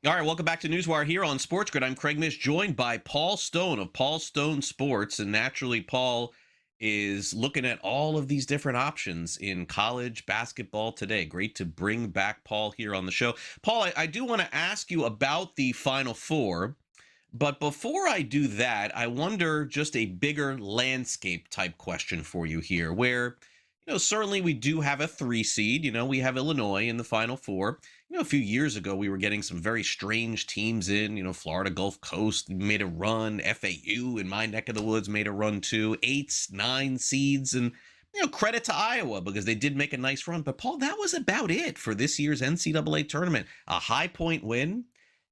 All right, welcome back to Newswire here on SportsGrid. I'm Craig Mish, joined by Paul Stone of Paul Stone Sports. And naturally, Paul is looking at all of these different options in college basketball today. Great to bring back Paul here on the show. Paul, I do want to ask you about the Final Four. But before I do that, I wonder just a bigger landscape type question for you here, where, certainly we do have a 3 seed. We have Illinois in the Final Four. A few years ago, we were getting some very strange teams in. Florida Gulf Coast made a run. FAU in my neck of the woods made a run too. 8s, 9 seeds. And, credit to Iowa because they did make a nice run. But, Paul, that was about it for this year's NCAA tournament. A High Point win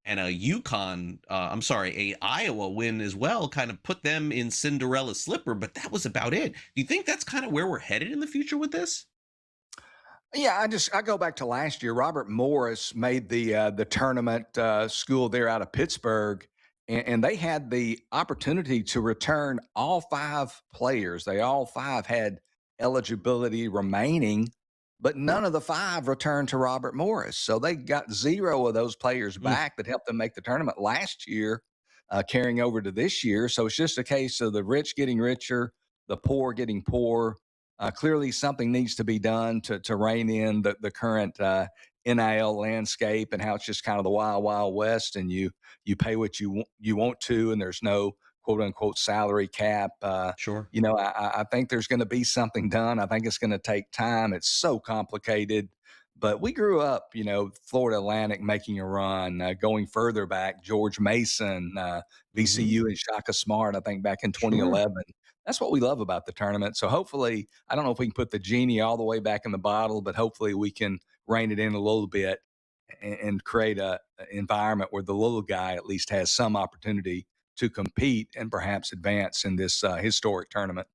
and a a Iowa win as well, kind of put them in Cinderella's slipper, but that was about it. Do you think that's kind of where we're headed in the future with this? Yeah, I go back to last year. Robert Morris made the tournament school there out of Pittsburgh, and they had the opportunity to return all 5 players. They all 5 had eligibility remaining, but none of the 5 returned to Robert Morris. So they got 0 of those players Mm. back that helped them make the tournament last year, carrying over to this year. So it's just a case of the rich getting richer, the poor getting poor. Clearly, something needs to be done to rein in the current NIL landscape and how it's just kind of the wild, wild west, and you pay what you want to, and there's no quote unquote salary cap. Sure. I think there's going to be something done. I think it's going to take time. It's so complicated. But we grew up, Florida Atlantic making a run, going further back, George Mason, Hmm. VCU and Shaka Smart, I think back in Sure. 2011. That's what we love about the tournament. So hopefully, I don't know if we can put the genie all the way back in the bottle, but hopefully we can rein it in a little bit and create an environment where the little guy at least has some opportunity to compete and perhaps advance in this historic tournament.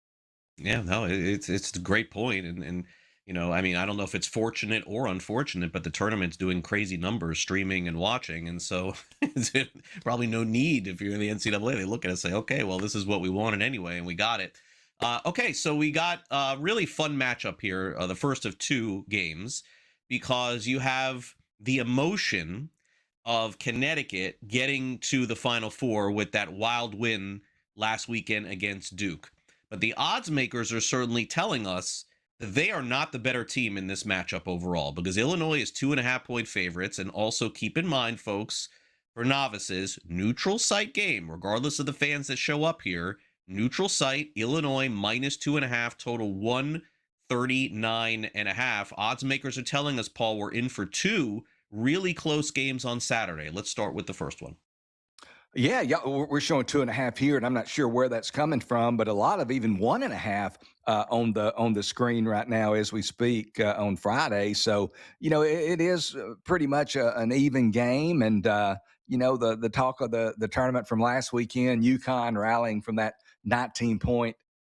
Yeah, no, it's a great point, and I mean, I don't know if it's fortunate or unfortunate, but the tournament's doing crazy numbers streaming and watching, and so it's probably no need if you're in the NCAA. They look at it and say, okay, well, this is what we wanted anyway, and we got it. Okay, so we got a really fun matchup here, the first of 2 games, because you have the emotion of Connecticut getting to the Final Four with that wild win last weekend against Duke. But the odds makers are certainly telling us that they are not the better team in this matchup overall because Illinois is 2.5 point favorites. And also keep in mind, folks, for novices, neutral site game, regardless of the fans that show up here, neutral site, Illinois -2.5, total 139.5. Odds makers are telling us, Paul, we're in for 2 really close games on Saturday. Let's start with the first one. Yeah, we're showing 2.5 here, and I'm not sure where that's coming from, but a lot of even 1.5 on the screen right now as we speak on Friday. So it is pretty much an even game, and the talk of the tournament from last weekend, UConn rallying from that 19-point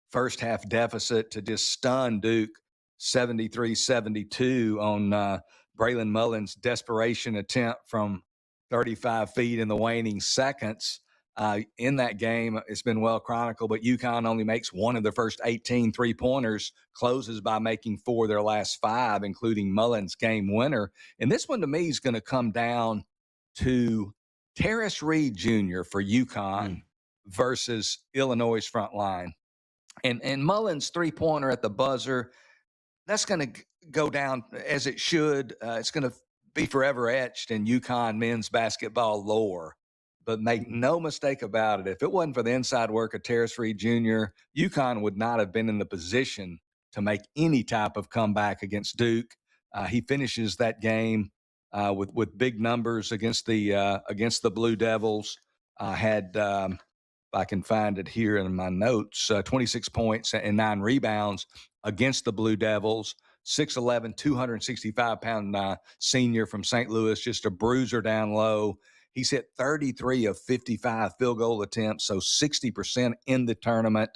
first half deficit to just stun Duke 73-72 on Braylon Mullins' desperation attempt from 35 feet in the waning seconds. In that game, it's been well chronicled, but UConn only makes one of their first 18 3-pointers, closes by making 4 of their last 5, including Mullins' game winner. And this one to me is going to come down to Terrence Reed Jr. for UConn Mm. versus Illinois' front line. And Mullins' 3-pointer at the buzzer, that's going to go down as it should. It's going to be forever etched in UConn men's basketball lore. But make no mistake about it, if it wasn't for the inside work of Terrence Reed Jr., UConn would not have been in the position to make any type of comeback against Duke. He finishes that game with big numbers against the Blue Devils. Had if I can find it here in my notes, 26 points and 9 rebounds against the Blue Devils. 6'11", 265-pound senior from St. Louis, just a bruiser down low. He's hit 33 of 55 field goal attempts, so 60% in the tournament.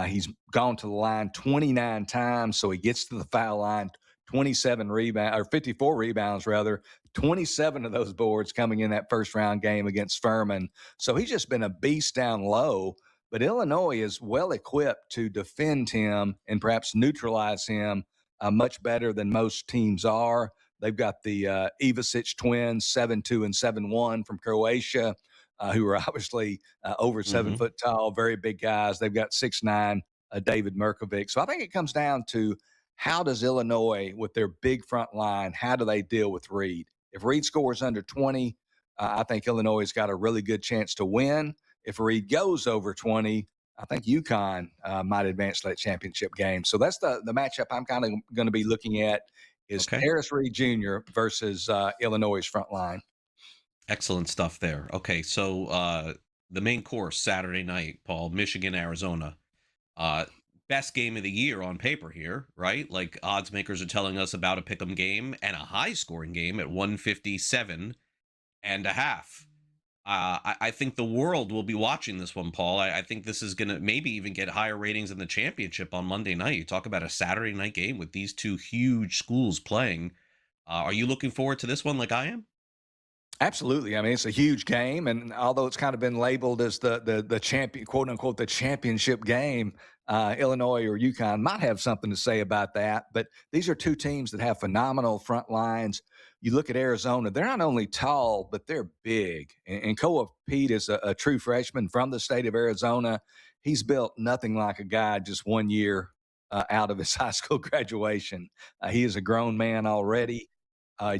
He's gone to the line 29 times, so he gets to the foul line 54 rebounds rather. 27 of those boards coming in that first round game against Furman. So he's just been a beast down low. But Illinois is well equipped to defend him and perhaps neutralize him much better than most teams are. They've got the Ivisic twins, 7'2" and 7'1" from Croatia, who are obviously over 7 foot tall, very big guys. They've got 6'9" David Mirkovic. So I think it comes down to how does Illinois, with their big front line, how do they deal with Reed? If Reed scores under 20, I think Illinois has got a really good chance to win. If Reed goes over 20, I think UConn might advance to that championship game. So that's the matchup I'm kind of going to be looking at is Terrence Reed Jr. versus Illinois' front line. Excellent stuff there. Okay, so the main course Saturday night, Paul, Michigan, Arizona. Best game of the year on paper here, right? Like odds makers are telling us about a pick'em game and a high scoring game at 157.5. I think the world will be watching this one, Paul. I think this is going to maybe even get higher ratings than the championship on Monday night. You talk about a Saturday night game with these two huge schools playing. Are you looking forward to this one like I am? Absolutely. I mean, it's a huge game, and although it's kind of been labeled as the champion, quote unquote, the championship game, Illinois or UConn might have something to say about that. But these are two teams that have phenomenal front lines. You look at Arizona; they're not only tall, but they're big. And Koa Pete is a true freshman from the state of Arizona. He's built nothing like a guy just 1 year out of his high school graduation. He is a grown man already.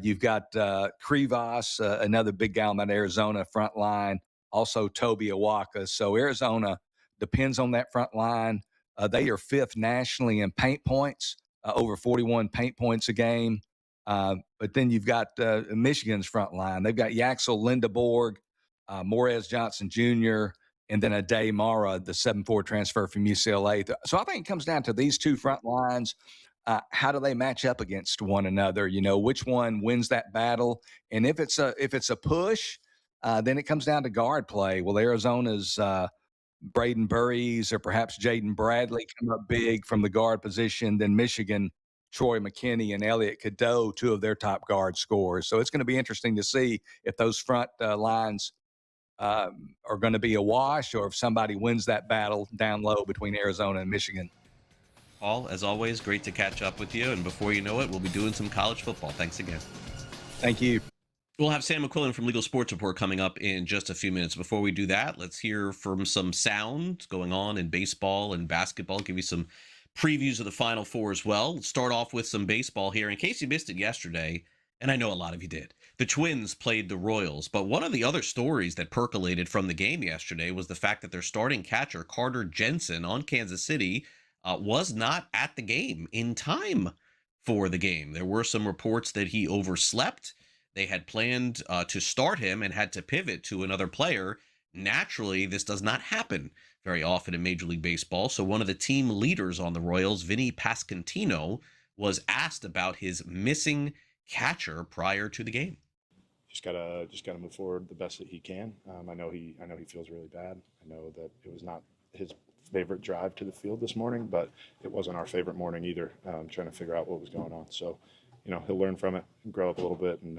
You've got Krivas, another big guy on that Arizona front line, also Toby Awaka. So Arizona depends on that front line. They are fifth nationally in paint points, over 41 paint points a game. But then you've got Michigan's front line. They've got Yaxel Lindeborg, Morez Johnson Jr., and then Ade Mara, the 7'4" transfer from UCLA. So I think it comes down to these two front lines. How do they match up against one another? You know, which one wins that battle? And if it's a push, then it comes down to guard play. Will Arizona's Braden Burries or perhaps Jaden Bradley come up big from the guard position? Then Michigan, Troy McKinney and Elliot Cadeau, two of their top guard scorers. So it's going to be interesting to see if those front lines are going to be a wash or if somebody wins that battle down low between Arizona and Michigan. Paul, as always, great to catch up with you. And before you know it, we'll be doing some college football. Thanks again. Thank you. We'll have Sam McQuillan from Legal Sports Report coming up in just a few minutes. Before we do that, let's hear from some sound going on in baseball and basketball. Give you some previews of the Final Four as well. Let's start off with some baseball here. In case you missed it yesterday, and I know a lot of you did, the Twins played the Royals. But one of the other stories that percolated from the game yesterday was the fact that their starting catcher, Carter Jensen, on Kansas City, was not at the game in time for the game. There were some reports that he overslept. They had planned to start him and had to pivot to another player. Naturally, this does not happen very often in Major League Baseball. So one of the team leaders on the Royals, Vinny Pasquantino, was asked about his missing catcher prior to the game. Just gotta move forward the best that he can. I know he feels really bad. I know that it was not his favorite drive to the field this morning, but it wasn't our favorite morning either, trying to figure out what was going on. So, he'll learn from it and grow up a little bit. And,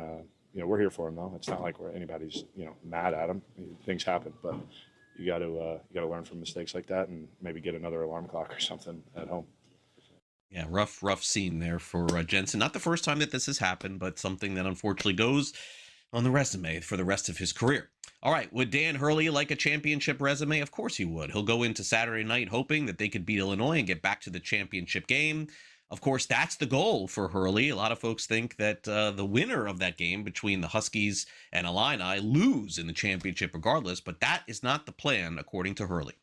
we're here for him, though. It's not like anybody's, mad at him. Things happen, but you got to learn from mistakes like that and maybe get another alarm clock or something at home. Yeah, rough scene there for Jensen. Not the first time that this has happened, but something that unfortunately goes on the resume for the rest of his career. All right, would Dan Hurley like a championship resume? Of course he would. He'll go into Saturday night hoping that they could beat Illinois and get back to the championship game. Of course, that's the goal for Hurley. A lot of folks think that the winner of that game between the Huskies and Illini lose in the championship regardless, but that is not the plan, according to Hurley.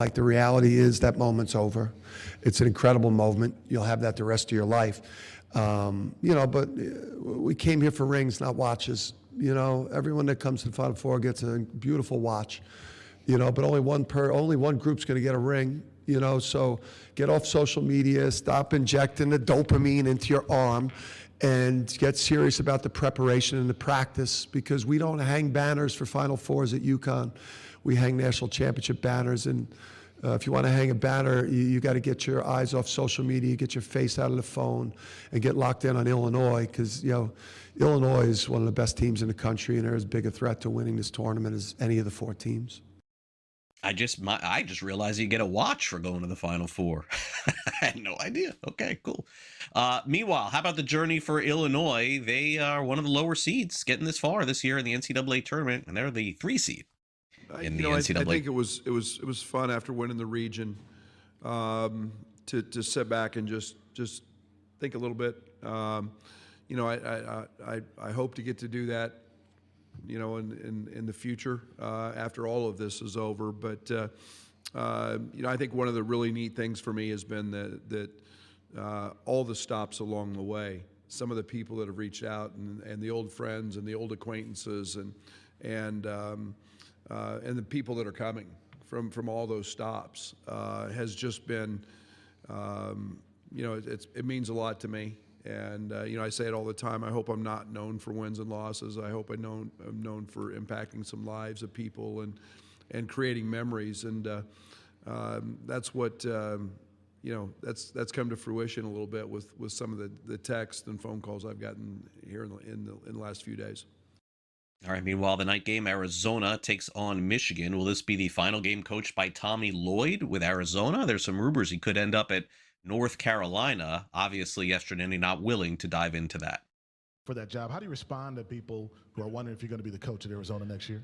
Like the reality is that moment's over. It's an incredible moment. You'll have that the rest of your life. But we came here for rings, not watches. Everyone that comes to the Final Four gets a beautiful watch. But only one group's going to get a ring. So get off social media, stop injecting the dopamine into your arm, and get serious about the preparation and the practice, because we don't hang banners for Final Fours at UConn. We hang national championship banners, and if you want to hang a banner, you got to get your eyes off social media, get your face out of the phone, and get locked in on Illinois, because Illinois is one of the best teams in the country, and they're as big a threat to winning this tournament as any of the four teams. I just realized you get a watch for going to the Final Four. I had no idea. Okay, cool. Meanwhile, how about the journey for Illinois? They are one of the lower seeds getting this far this year in the NCAA tournament, and they're the 3 seed in the I NCAA. think it was fun after winning the region to sit back and just think a little bit. I hope to get to do that, in the future after all of this is over. But I think one of the really neat things for me has been that all the stops along the way, some of the people that have reached out and the old friends and the old acquaintances and the people that are coming from all those stops has just been, it means a lot to me. And I say it all the time. I hope I'm not known for wins and losses. I hope I'm known for impacting some lives of people and creating memories. And that's what that's come to fruition a little bit with some of the texts and phone calls I've gotten here in the last few days. All right. Meanwhile, the night game, Arizona takes on Michigan. Will this be the final game coached by Tommy Lloyd with Arizona? There's some rumors he could end up at North Carolina. Obviously, yesterday, not willing to dive into that. For that job, how do you respond to people who are wondering if you're going to be the coach at Arizona next year?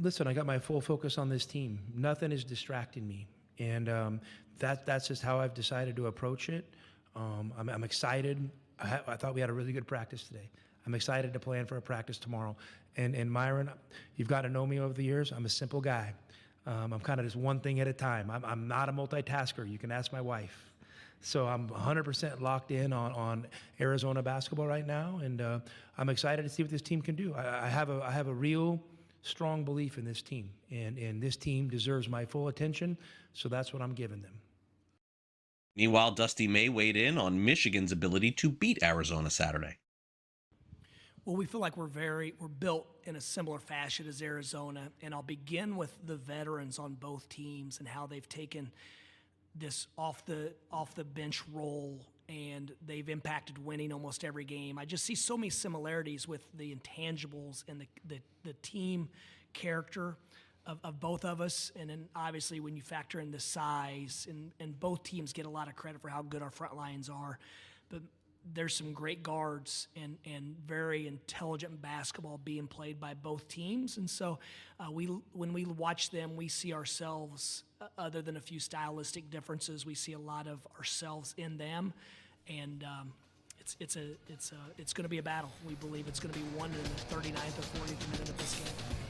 Listen, I got my full focus on this team. Nothing is distracting me, and that's just how I've decided to approach it. I'm excited. I thought we had a really good practice today. I'm excited to plan for a practice tomorrow. And Myron, you've got to know me over the years. I'm a simple guy. I'm kind of just one thing at a time. I'm not a multitasker. You can ask my wife. So I'm 100% locked in on Arizona basketball right now, and I'm excited to see what this team can do. I have a real strong belief in this team, and this team deserves my full attention, so that's what I'm giving them. Meanwhile, Dusty May weighed in on Michigan's ability to beat Arizona Saturday. Well, we feel like we're built in a similar fashion as Arizona, and I'll begin with the veterans on both teams and how they've taken this off the bench role, and they've impacted winning almost every game. I just see so many similarities with the intangibles and the team character of both of us, and then obviously when you factor in the size, and both teams get a lot of credit for how good our front lines are, but there's some great guards and very intelligent basketball being played by both teams. And so when we watch them, we see ourselves, other than a few stylistic differences, we see a lot of ourselves in them. And it's going to be a battle. We believe it's going to be won in the 39th or 40th minute of this game.